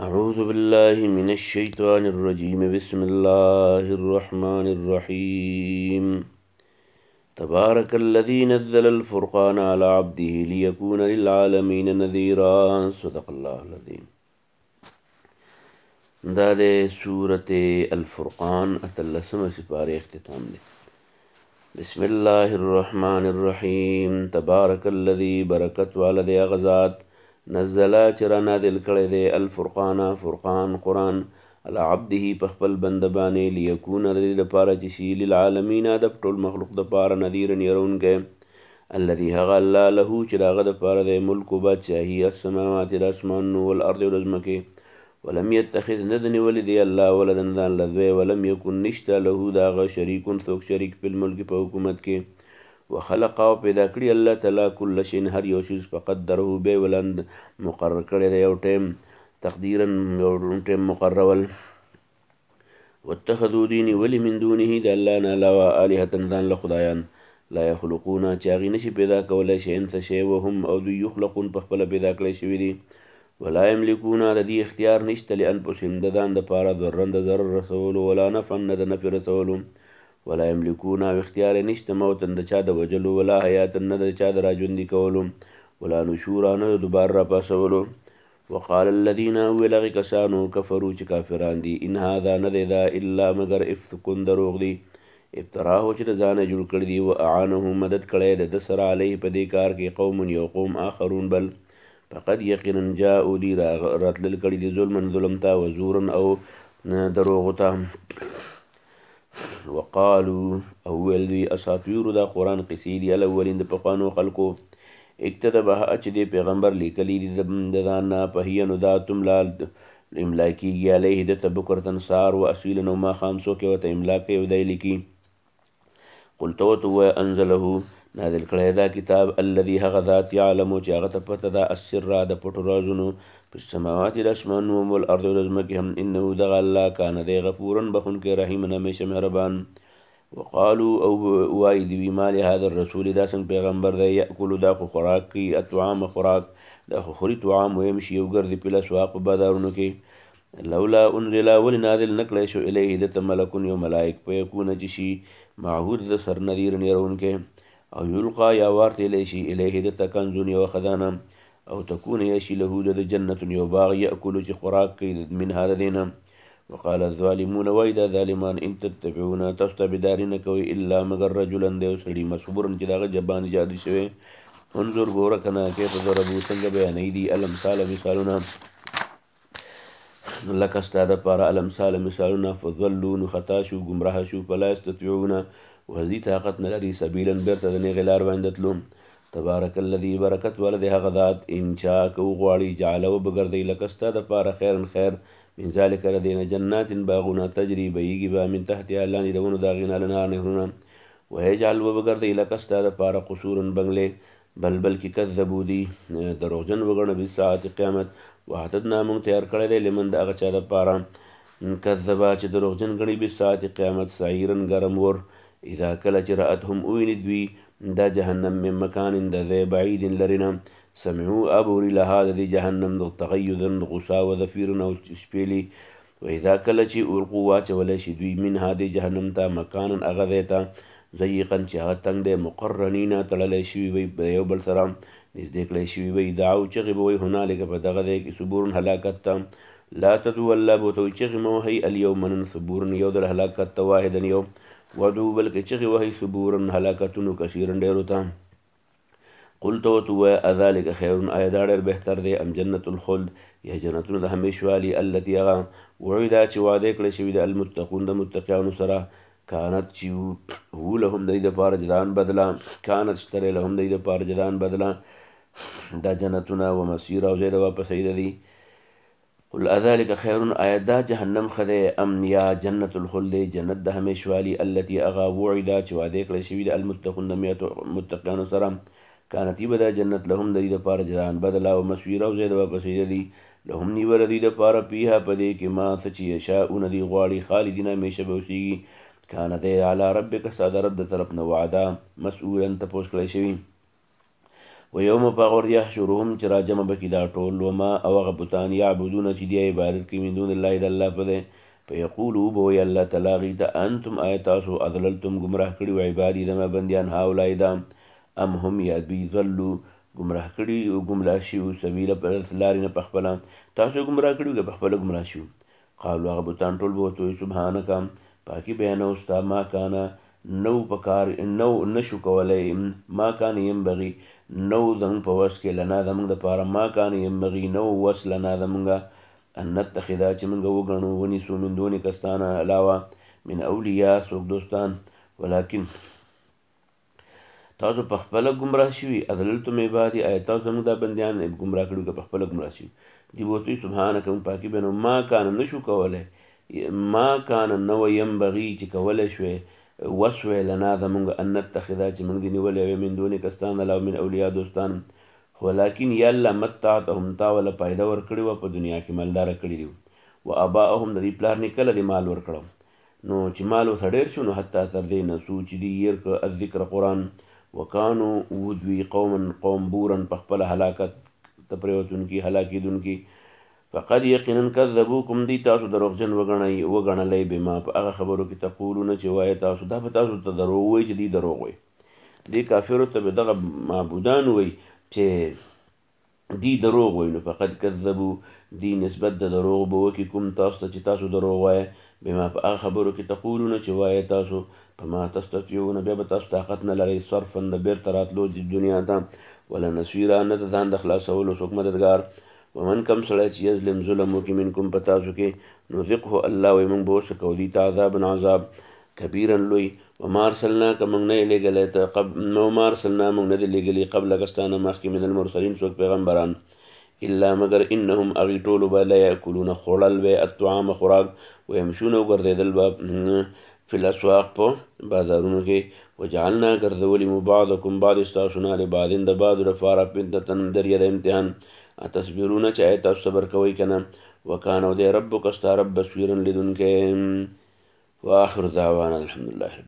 أعوذ بالله من الشيطان الرجيم بسم الله الرحمن الرحيم تبارك الذي نزل الفرقان على عبده ليكون للعالمين نذيرا صدق الله العظيم. دا دے سورة الفرقان اتلسم سپارے اختتام دے. بسم الله الرحمن الرحيم تبارك الذي برکت والد اغزاد نزلا چرا نادل کړی دی الفرقان فرقان قرآن على عبده پخپل بندبانې لیکون لري دپاره چې شي للعالمین د ټول مخلوق دپاره نذیرا يرونکی الذي هغه الله له چې د هغه دپاره دی ملک و بادشاهي السماوات د اسمانونو والارض او د ځمکې ولم يتخذ نه د نیولي دی الله ولدا ځان له زوی ولم یکن نشته له د هغه شریکون څوک شریک په الملک په حکومت کې وخلق او پیدا کړي الله تعالی کل شین هر یو شیز فقدره به ولند مقرر کړی دی یو ټیم تقدیرا یو ټیم مقررول واتخذوا دیني ولی من دونه د الله نه علاوه الهة ځان له خدایان لا یخلقون چې هغې نشي پیدا کولی شیئن څه شی وهم او دوی یخلقون په خپله پیدا کړی شوي دي ولا یملکون د دې اختیار نشته لانفسهم د ځان دپاره ضرا د ضرر رسولو ولا نفعا نه د نفع رسولو ولا یملکون او اختیار نشته موتا د چا د وجلو ولا حیاتا نه د چا د راژوندي کولو ولا نشورا نه د دوباره راپاسولو وقال الذین ویل هغې کسانو کفرو چې کافران دي ان هذا نه دی دا الا مګر افکون دروغ دی ابتراه چې د ځانه جوړ کړي دي و اعانه مدد کړی د ده سره علیه په دې کار کې قوم یو قوم آخرون بل فقد یقینا جاءو دی راتلل کړي دي ظلما ظلم ته وزورا او دروغو ته وقالو او ویل دوی اساطیرو دا قرآن قصې دي الاولین د پخوانو خلکو اکتتبها چې دی پیغمبر لیکلی دي د ځان نه په هیه نو دا تملا املا کېږي علیه ده ته بکرتن سهار و اصیلا او ماښام څوک یې ورته املا کوي او دی لیکي قل ته ورته ووایه انزله نازل کړی دا کتاب الذي هغه ذات یعلمو چې هغه ته پته ده السر د پټو رازونو په السماوات د اسمانونو والارض او د ځمکې هم انه دغه الله کانه دی غفورا بخونکی رحیما همیشه مهربان وقالو او وایي دوی ما لهذا الرسول دا څنګه پیغمبر دی یأکلو دا خو خوراک کوي الطعام خوراک دا خو خوري طعام ویمشي او ګرځي په الاسواق په بازارونو کې لولا انزل ولې نازل نه کړی شو الیه ده ته ملکون یو ملایک په یکونه چې شي معهود د سر نذیر یرونکی او یلقا یا وارته الی شي الیه ده ته کنزون یو خزانه او تکون یشي له د جنت یو باغ یأکلو چې خوراک کوي من هذا دینه وقال الظالمون وایدا ظالمان ان تتبعون تاسو تابعداري نه کوئ الا مگر رجلا دی سړي مصبورن چې دغه جبان جادي شوی انظر ګوره کنه کیف ضربو څنګه بیانوي دي الامثال مثالونه لکه ستا دپاره الامثال مثالونه فضلوا نو خطا شو ګمراه شو فلا یستطیعون وهذي طاقت نه لري سبیلا بیرته د نیغې لار باندې تلو تبارک الذي برکت ولد هغه ذات ان چا که وغواړي جعله وبګرځوي لکه ستا دپاره خیرا خیر من ذلك لدينا جنات باغونه تجري بهیږي به من تحتها لاندې د ونو د هغې نه الانهار نهرونه ویجعل وبګرځوي لکه ستا دپاره قصورا بنګلې بلکې کذبو دي دروغجن وګڼه بالساعت قیامت واعتدنا موږ تیار کړی دی لمن د هغه چا دپاره کذبه چې دروغجن ګڼي بالساعت قیامت سعیرا ګرم ور اذا کله چې رأتهم اویني دوی دا جهنم من مکان د ځای بعید لرې نه سمعو ابوري لها د دې جهنم د تغیدا د غصا و زفیرا او شپېلي واذا کله چې القو واچولی شي دوی منها د جهنم ته مکانا هغه ځای ته ضیقا چې هغه تنګ دی مقرنینه تړلی شوي وي په یو بل سره نږدې کړی شوي وي دعو چغې به وایي هنالکه په دغه ځای کې صبورن هلاکت ته لا تدعو الله به ورته وایي چغې مه وهئ اليوم نن صبورن یو ځل هلاکت ته واحدا یو ودعو بلکې چغې وهئ صبورن هلاکتونو کثیرا ډېرو ته قل ته ورته ووایه اذلک خیر آیا دا ډېر بهتر دی ام جنت الخلد یا جنتونه د همیشوالي التي هغه وعده چې وعده کړی شوي د المتقون د متقیانو سره کانت چې هو لهم د دې دپاره جزان بدله کانت شته لهم د دې دپاره جزان بدله دا جنتونه و مسیر او ځای د واپسۍ د دي قل اذلک خیر آیا دا جهنم ښه دی ام یا جنت الخلد جنت د همیشوالي التي هغه وعده چې وعده کړی شوي د المتقون د متقیانو سره کانتی به دا جنت لهم د دې دپاره جزان بدله او مسیر او ځای د واپسۍ د دي لهم نیوه د دې دپاره پیها په دې کې ما څه چې یشاؤونه دي غواړي خالدین همیشه به اوسیږي کانه دی علی ربک ستا د رب د طرف نه وعده مسئولا تپوس کړی شوي ویوم په هغه ورځ یحشرهم چې راجمع به کړي دا ټول وما او هغه بتان یعبدونه چې دی عبادت کوي من دون الله د الله په دی فیقولو به وایي الله تعالی هغوی ته انتم آیا تاسو اضللتم ګمراه کړي و عبادي زما بندیان هؤلاء دا ام هم یا دوی ضلو ګمراه کړي او ګمراه شوي سبیله په لارې نه په خپله تاسو یې ګمراه کړي که په خپله ګمراه شوي قالو هغه بتان ټول به ورته وایي سبحانکه پاکي بیانوو ستا ما کانه نو پکار نو نشو کولی ما کان ینبغي نو زموږ په وس کې لنا زموږ دپاره ما کان ینبغي نو وس لنا زموږه ان نتخذا چې موږ وګڼو ونیسو من دونې کستانه علاوه من اولیاء څوک دوستان ولکن تاسو په خپله ګمراه شوي اضللتم عبادي آیا تاسو زموږ دا بندیان ګمراه کړي که په خپله ګمراه شوي دي به ورته وایي سبحانکه موږ پاکي بیانوو ما کان نشو کولی ما کان نو ینبغي چې کولی شوی وسوی لنا زمونږ ان نتخذا چې موږ دې نیولی وی من دونې کستان علاوه من اولیاء دوستان ولکن یا الله متعتهم تا وله فایده ورکړې وه په دنیا کې مالداره کړي دي و اباءهم د دې پلار نیکه له دې مال ورکړو نو چې مال ورته ډېر شو نو حتی تر دې نسو چې دي هېر کړه الذکر قرآن وکانو ودوي قوما قوم بورا په خپله هلاکت ته پرېوتونکي هلاکېدونکي فقد یقینا کذبوکم دی تاسو دروغجن وګڼلی بما په هغه خبرو کې تقولونه چې وایه تاسو دا به تاسو ته دروغ وایي چې دی دروغ وایي دې کافرو ته به دغه معبودان وایي چې دی دروغ وایي نو فقد کذبو دی نسبت د دروغ به وکړي کوم تاسو ته چې تاسو دروغ وایه بما په هغه خبرو کې تقولونه چې وایه تاسو فما تستطيعون بیا به تاسو طاقت نه لرئ صرفا د بیرته راتلو دنیا ته ولا نصیرا نه د ځان د خلاصولو څوک مددګار ومن کم سړی چې یظلم ظلم وکړي منکم په تاسو کې نذقه الله وایي موږ به ورڅکو دي ته عذابا عذاب کبیرا لوی وما ارسلناک موږ نه یې لېږلی ته وما ارسلنا موږ نه دي لېږلي قبلک ستانه مخکې من المرسلین څوک پیغمبران الا مگر انهم هغوی ټولو به لا یاکلونه خوړل به الطعام خوراک ویمشونه وګرځېدل به فی الاسواق په بازارونو کې وجعلنا ګرځولي مو بعضکم بعض ستاسو نه لبعضین د بعضو لپاره فتنة ذریعه د امتحان اتصبرونه چې آیا تاسو صبر کوئ که نه وکان او دی ربک ستا رب بصیرا لیدونکی واخر دعوانا الحمدلله